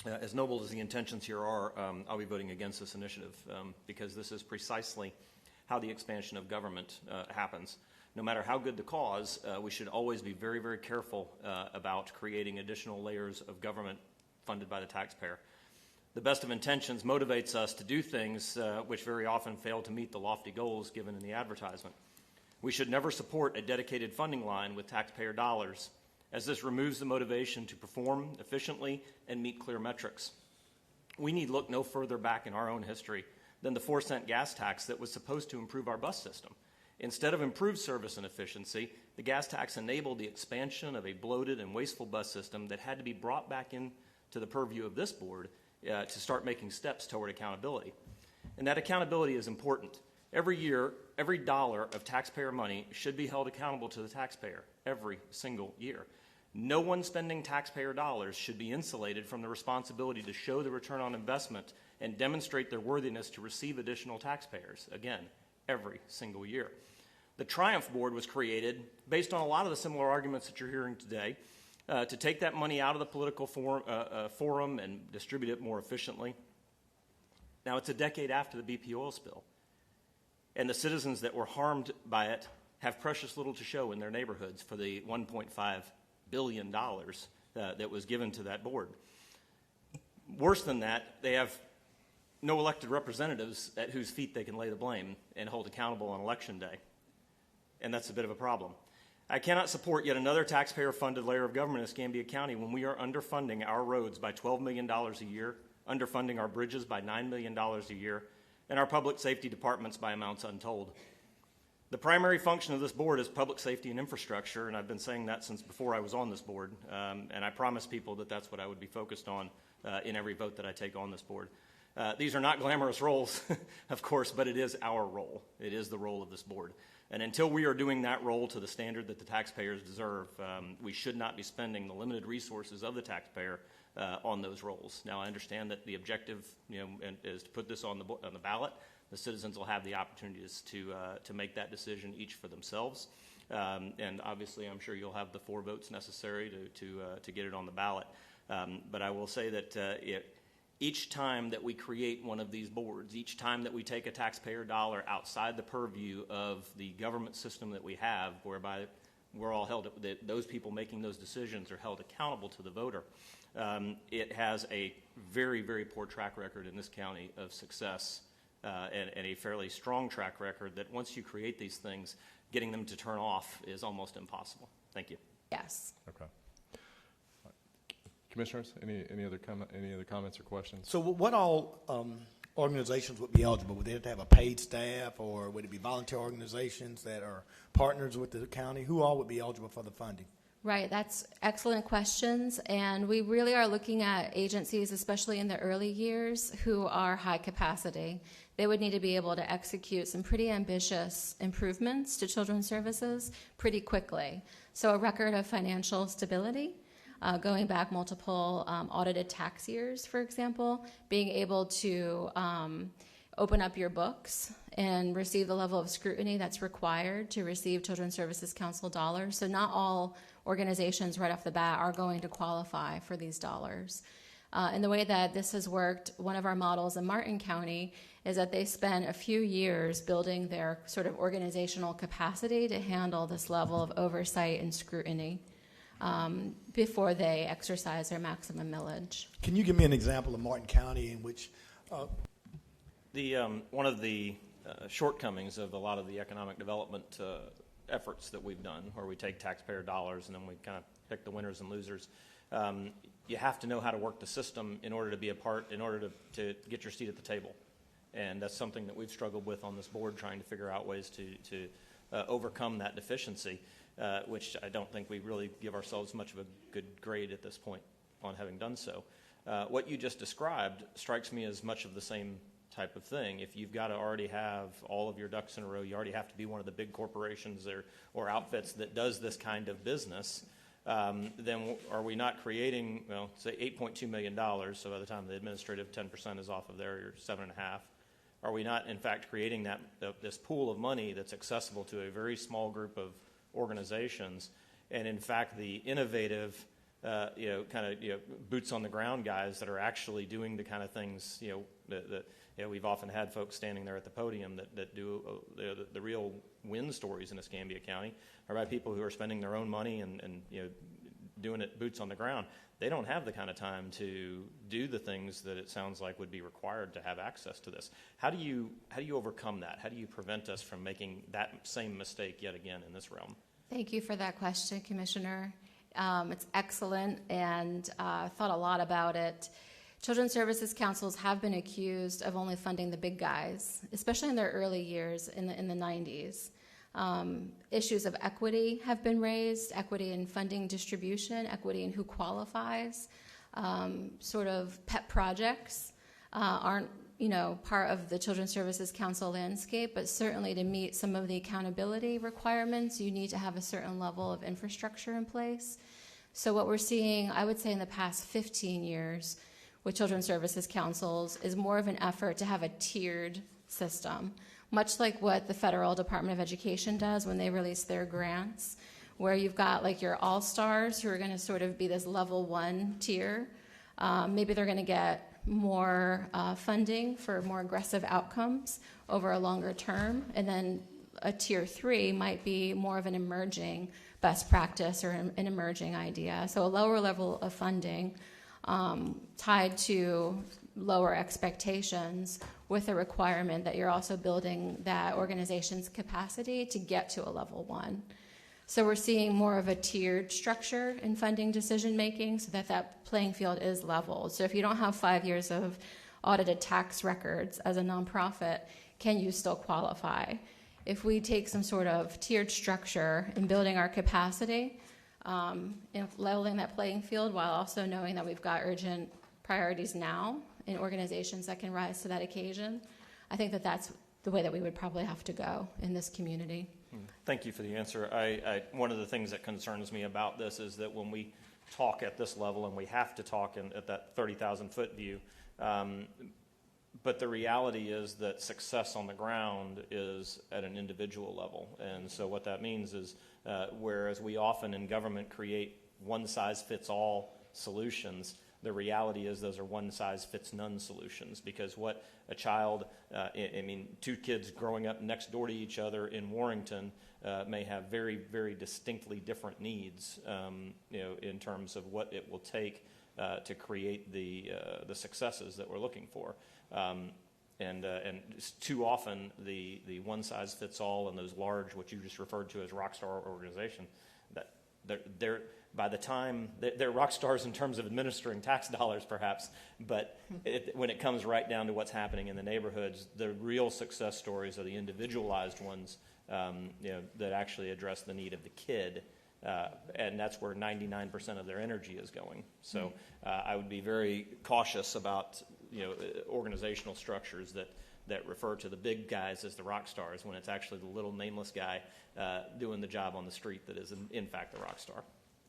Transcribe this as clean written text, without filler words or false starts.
As noble as the intentions here are, I'll be voting against this initiative because this is precisely how the expansion of government happens. No matter how good the cause, we should always be very, very careful about creating additional layers of government funded by the taxpayer. The best of intentions motivates us to do things which very often fail to meet the lofty goals given in the advertisement. We should never support a dedicated funding line with taxpayer dollars, as this removes the motivation to perform efficiently and meet clear metrics. We need look no further back in our own history than the 4-cent gas tax that was supposed to improve our bus system. Instead of improved service and efficiency, the gas tax enabled the expansion of a bloated and wasteful bus system that had to be brought back into the purview of this board to start making steps toward accountability. And that accountability is important. Every year, every dollar of taxpayer money should be held accountable to the taxpayer, every single year. No one spending taxpayer dollars should be insulated from the responsibility to show the return on investment and demonstrate their worthiness to receive additional taxpayers, again, every single year. The Triumph Board was created based on a lot of the similar arguments that you're hearing today to take that money out of the political forum and distribute it more efficiently. Now, it's a decade after the BP oil spill, and the citizens that were harmed by it have precious little to show in their neighborhoods for the $1.5 billion that was given to that board. Worse than that, they have no elected representatives at whose feet they can lay the blame and hold accountable on Election Day. And that's a bit of a problem. I cannot support yet another taxpayer-funded layer of government in Escambia County when we are underfunding our roads by $12 million a year, underfunding our bridges by $9 million a year, and our public safety departments by amounts untold. The primary function of this board is public safety and infrastructure, and I've been saying that since before I was on this board, and I promise people that that's what I would be focused on in every vote that I take on this board. These are not glamorous roles, of course, but it is our role. It is the role of this board. And until we are doing that role to the standard that the taxpayers deserve, we should not be spending the limited resources of the taxpayer on those roles. Now, I understand that the objective, is to put this on the ballot. The citizens will have the opportunities to make that decision each for themselves. And obviously, I'm sure you'll have the 4 votes necessary to get it on the ballot. But I will say that each time that we create one of these boards, each time that we take a taxpayer dollar outside the purview of the government system that we have, whereby we're all held, those people making those decisions are held accountable to the voter, it has a very, very poor track record in this county of success. And a fairly strong track record that once you create these things, getting them to turn off is almost impossible. Thank you. Yes. Okay. Commissioners, any other comments or questions? So what all organizations would be eligible? Would they have to have a paid staff, or would it be volunteer organizations that are partners with the county? Who all would be eligible for the funding? Right, that's excellent questions, and we really are looking at agencies, especially in the early years, who are high capacity. They would need to be able to execute some pretty ambitious improvements to children's services pretty quickly. So a record of financial stability, going back multiple audited tax years, for example, being able to open up your books and receive the level of scrutiny that's required to receive Children's Services Council dollars. So not all organizations right off the bat are going to qualify for these dollars. And the way that this has worked, one of our models in Martin County is that they spent a few years building their sort of organizational capacity to handle this level of oversight and scrutiny before they exercise their maximum millage. Can you give me an example of Martin County in which... One of the shortcomings of a lot of the economic development efforts that we've done, where we take taxpayer dollars and then we kind of pick the winners and losers, you have to know how to work the system in order to be a part, in order to get your seat at the table. And that's something that we've struggled with on this board, trying to figure out ways to overcome that deficiency, which I don't think we really give ourselves much of a good grade at this point on having done so. What you just described strikes me as much of the same type of thing. If you've got to already have all of your ducks in a row, you already have to be one of the big corporations or outfits that does this kind of business, then are we not creating, well, say $8.2 million, so by the time the administrative 10% is off of there, you're 7.5. Are we not, in fact, creating this pool of money that's accessible to a very small group of organizations, and in fact, the innovative boots on the ground guys that are actually doing the kind of things, we've often had folks standing there at the podium that do the real win stories in Escambia County are by people who are spending their own money and doing it boots on the ground. They don't have the kind of time to do the things that it sounds like would be required to have access to this. How do you overcome that? How do you prevent us from making that same mistake yet again in this realm? Thank you for that question, Commissioner. It's excellent, and thought a lot about it. Children's Services Councils have been accused of only funding the big guys, especially in their early years in the 90s. Issues of equity have been raised, equity in funding distribution, equity in who qualifies. Sort of pet projects aren't part of the Children's Services Council landscape, but certainly to meet some of the accountability requirements, you need to have a certain level of infrastructure in place. So what we're seeing, I would say in the past 15 years with Children's Services Councils is more of an effort to have a tiered system, much like what the Federal Department of Education does when they release their grants, where you've got like your all-stars who are going to sort of be this level 1 tier. Maybe they're going to get more funding for more aggressive outcomes over a longer term, and then a tier 3 might be more of an emerging best practice or an emerging idea. So a lower level of funding tied to lower expectations with a requirement that you're also building that organization's capacity to get to a level 1. So we're seeing more of a tiered structure in funding decision making so that playing field is leveled. So if you don't have 5 years of audited tax records as a nonprofit, can you still qualify? If we take some sort of tiered structure in building our capacity, leveling that playing field while also knowing that we've got urgent priorities now in organizations that can rise to that occasion, I think that's the way that we would probably have to go in this community. Thank you for the answer. One of the things that concerns me about this is that when we talk at this level, and we have to talk at that 30,000-foot view, but the reality is that success on the ground is at an individual level. And so what that means is, whereas we often in government create one-size-fits-all solutions, the reality is those are one-size-fits-none solutions, because what a child, two kids growing up next door to each other in Warrington may have very, very distinctly different needs, in terms of what it will take to create the successes that we're looking for. And too often the one-size-fits-all and those large, what you just referred to as rock star organization, that they're by the time they're rock stars in terms of administering tax dollars, perhaps, but when it comes right down to what's happening in the neighborhoods, the real success stories are the individualized ones, that actually address the need of the kid, and that's where 99% of their energy is going. So I would be very cautious about organizational structures that refer to the big guys as the rock stars when it's actually the little nameless guy doing the job on the street that is in fact the rock star.